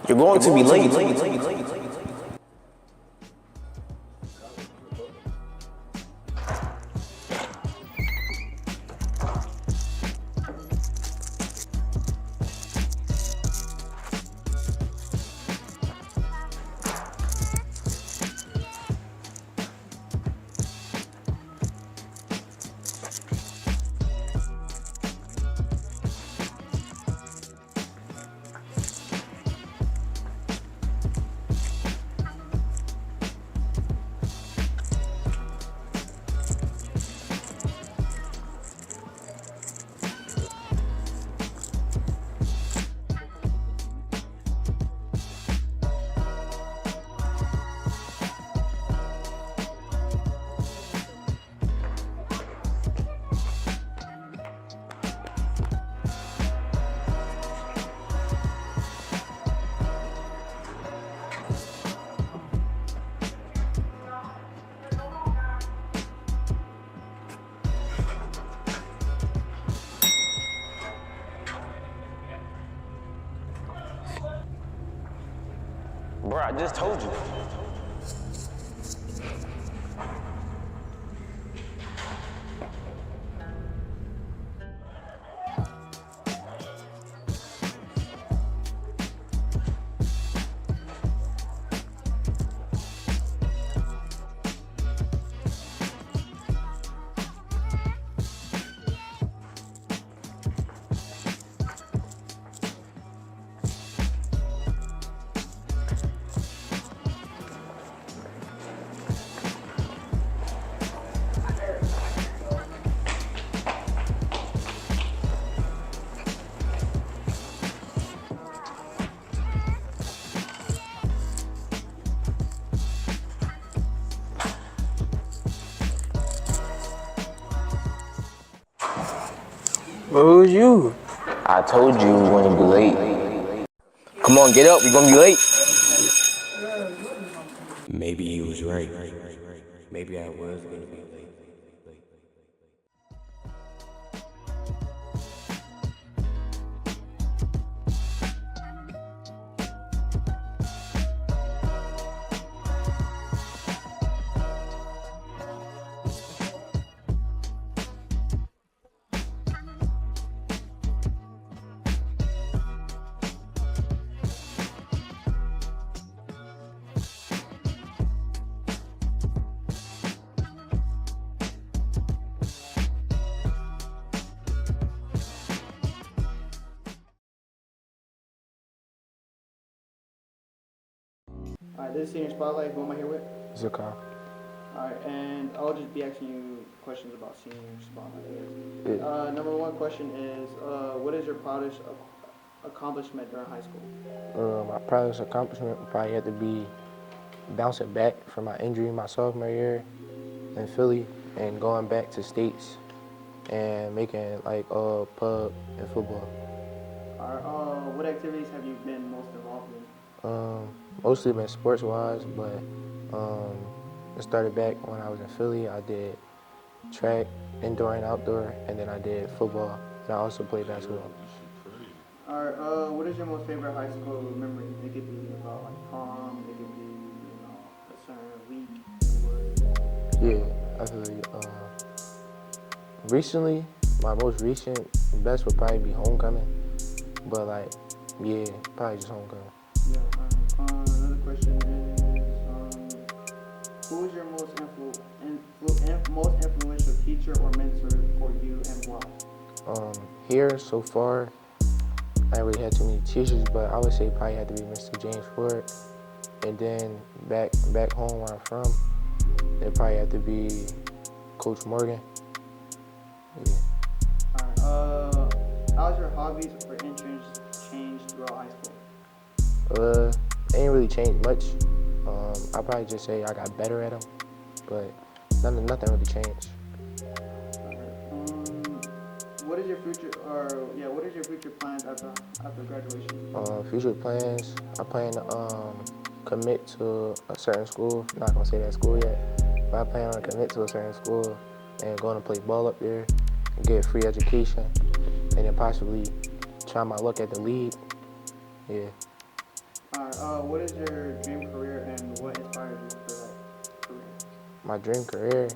You're going to be late. Bro, I just told you. Who's you? I told you we're gonna be late. Come on, get up, we're gonna be late. Maybe he was right. Maybe I was gonna be late. Alright, this is Senior Spotlight. Who am I here with? Zakar. Alright, and I'll just be asking you questions about Senior Spotlight. Number one question is, what is your proudest accomplishment during high school? My proudest accomplishment would probably have to be bouncing back from my injury my sophomore year in Philly and going back to states and making like pub and football. Alright, what activities have you been most involved in? Mostly been sports-wise, but it started back when I was in Philly. I did track, indoor and outdoor, and then I did football, and I also played basketball. Alright, what is your most favorite high school memory? It could be about like prom, it could be, a certain week. Yeah, I feel like, recently, my most recent best would probably be homecoming, but like, yeah, probably just homecoming. Yeah, another question is, who is your most influential teacher or mentor for you and why? Here so far, I ain't really had too many teachers, but I would say probably had to be Mr. James Ford. And then back home where I'm from, it probably had to be Coach Morgan. Yeah. Alright, how's your hobbies or interests changed throughout high school? Ain't really changed much. I'd probably just say I got better at them, but nothing really changed. What is your future plans after graduation? Future plans, I plan to commit to a certain school. I'm not gonna say that school yet, but I plan on commit to a certain school and going to play ball up there and get free education, and then possibly try my luck at the league. Yeah. Alright, what is your dream career and what inspired you for that career? My dream career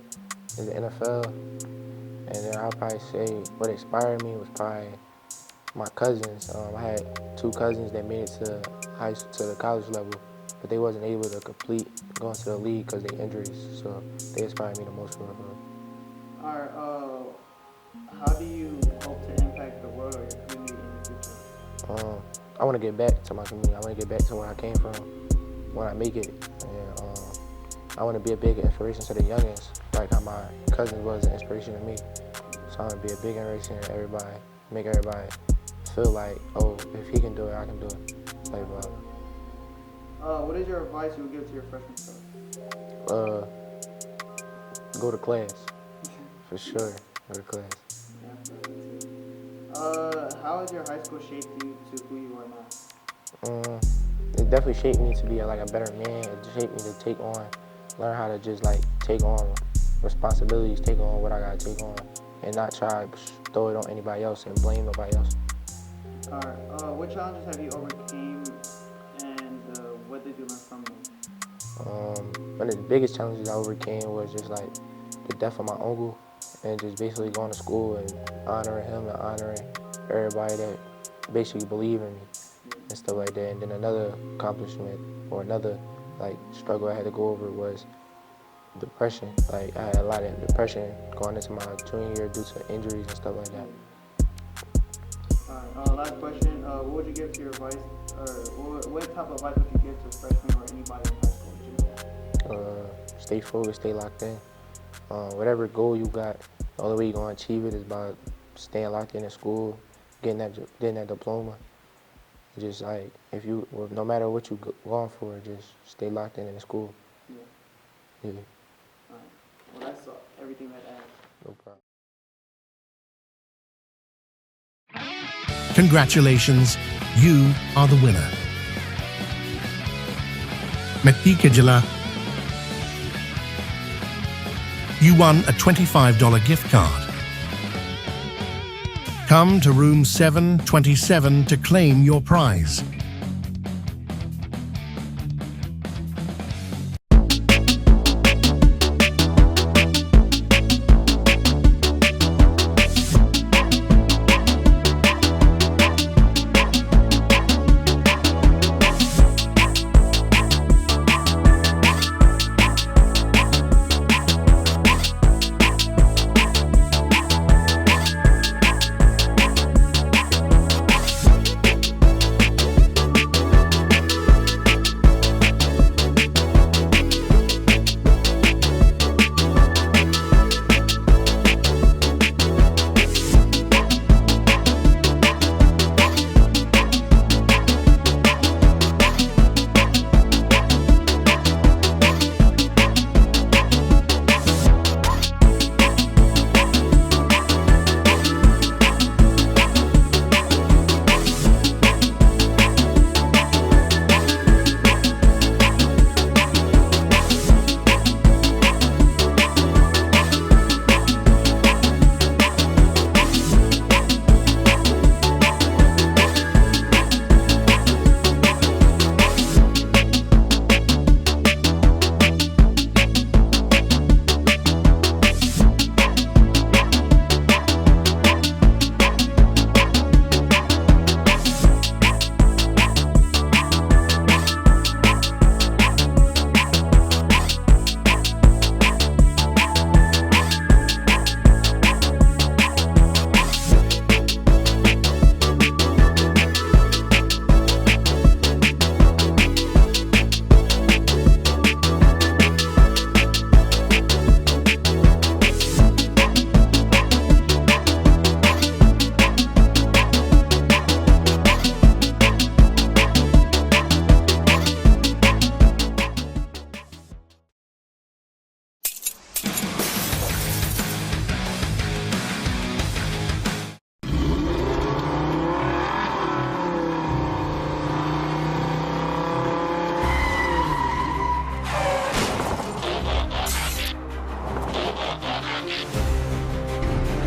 is the NFL, and then I'll probably say what inspired me was probably my cousins. I had two cousins that made it to to the college level, but they wasn't able to complete going to the league because of their injuries. So they inspired me the most for it. Alright, how do you hope to impact the world or your community in the future? I want to get back to my community. I want to get back to where I came from when I make it. And I want to be a big inspiration to the youngins, like how my cousin was an inspiration to me. So I want to be a big inspiration to everybody, make everybody feel like, oh, if he can do it, I can do it. Like, what is your advice you would give to your freshman self? go to class, for sure. Go to class. How has your high school shaped you to who you are now? It definitely shaped me to be like a better man. It shaped me to learn how to just like take on responsibilities, take on what I gotta take on, and not try to throw it on anybody else and blame nobody else. Alright, what challenges have you overcame and what did you learn from them? One of the biggest challenges I overcame was just like the death of my uncle, and just basically going to school and honoring him and honoring everybody that basically believe in me and stuff like that. And then another accomplishment or another like struggle I had to go over was depression. Like I had a lot of depression going into my junior year due to injuries and stuff like that. Alright, last question. What would you give to your advice, or what type of advice would you give to freshmen or anybody in high school in general? Stay focused, stay locked in. Whatever goal you got, the only way you're gonna achieve it is by staying locked in school, getting that diploma. Just like no matter what you going for, just stay locked in the school. Yeah. Alright. Well, that's everything that I asked. No problem. Congratulations, you are the winner. Meti Kijala, you won a $25 gift card. Come to room 727 to claim your prize.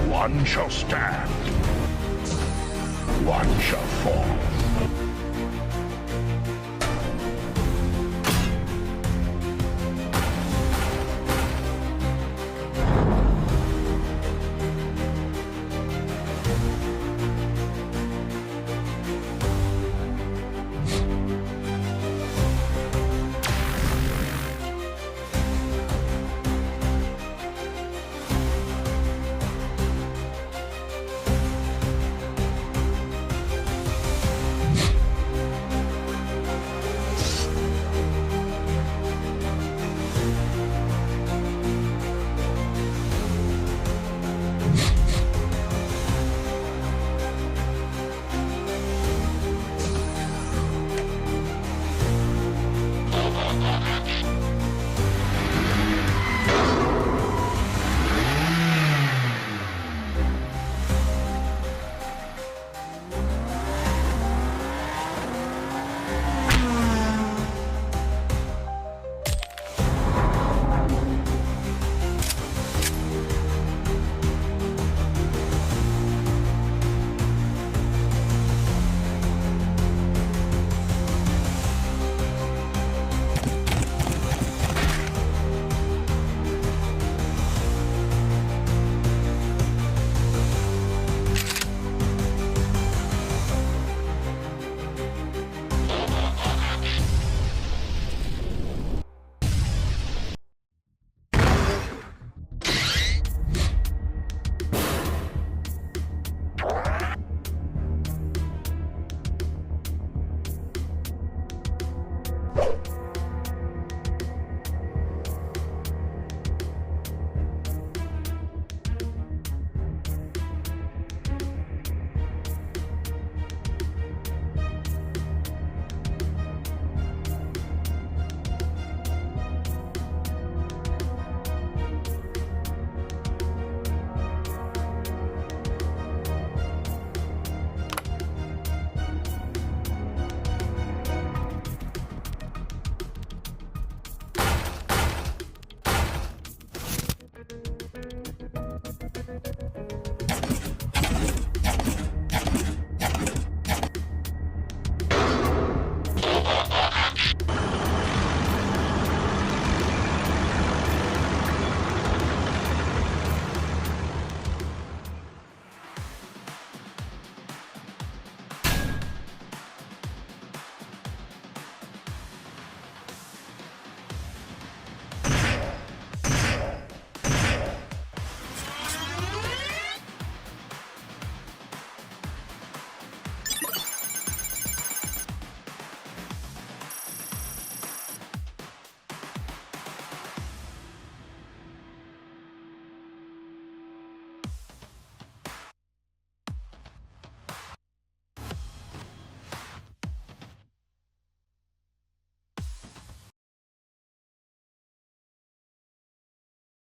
One shall stand, one shall fall.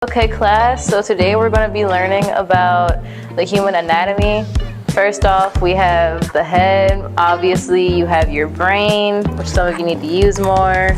Okay, class, so today we're going to be learning about the human anatomy. First off, we have the head. Obviously, you have your brain, which some of you need to use more.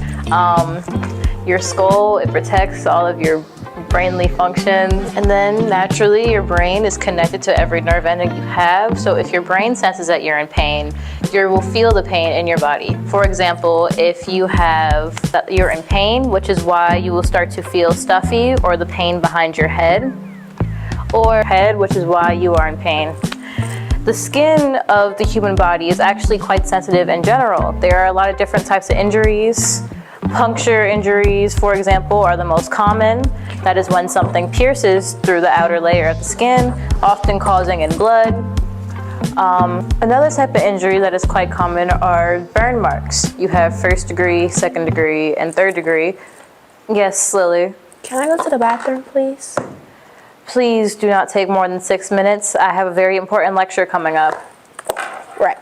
Your skull, it protects all of your brainly functions. And then naturally, your brain is connected to every nerve ending you have. So if your brain senses that you're in pain, you will feel the pain in your body. For example, if you have that you're in pain, which is why you will start to feel stuffy or the pain behind your head, or head, which is why you are in pain. The skin of the human body is actually quite sensitive in general. There are a lot of different types of injuries. Puncture injuries, for example, are the most common. That is when something pierces through the outer layer of the skin, often causing in blood. Another type of injury that is quite common are burn marks. You have 1st degree, 2nd degree, and 3rd degree. Yes, Lily? Can I go to the bathroom, please? Please do not take more than 6 minutes. I have a very important lecture coming up. Right.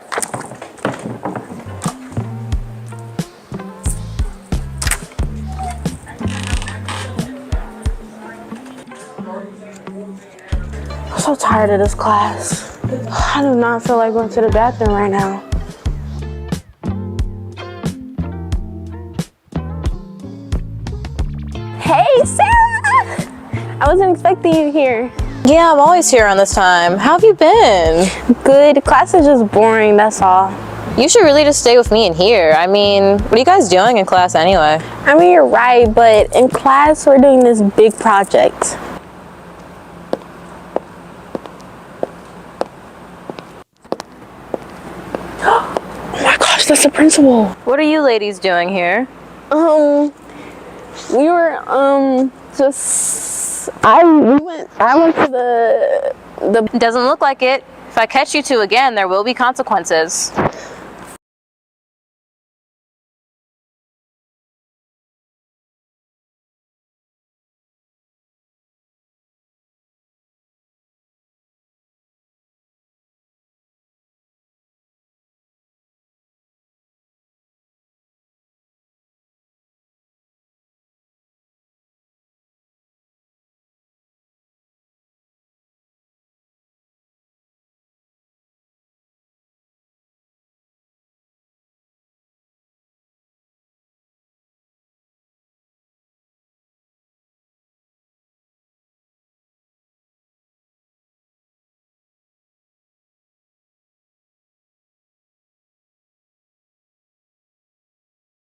I'm so tired of this class. I do not feel like going to the bathroom right now. Hey, Sarah! I wasn't expecting you here. Yeah, I'm always here around this time. How have you been? Good. Class is just boring, that's all. You should really just stay with me in here. I mean, what are you guys doing in class anyway? I mean, you're right, but in class, we're doing this big project. Oh my gosh, that's the principal. What are you ladies doing here? We were, just, I went to the It doesn't look like it. If I catch you two again, there will be consequences.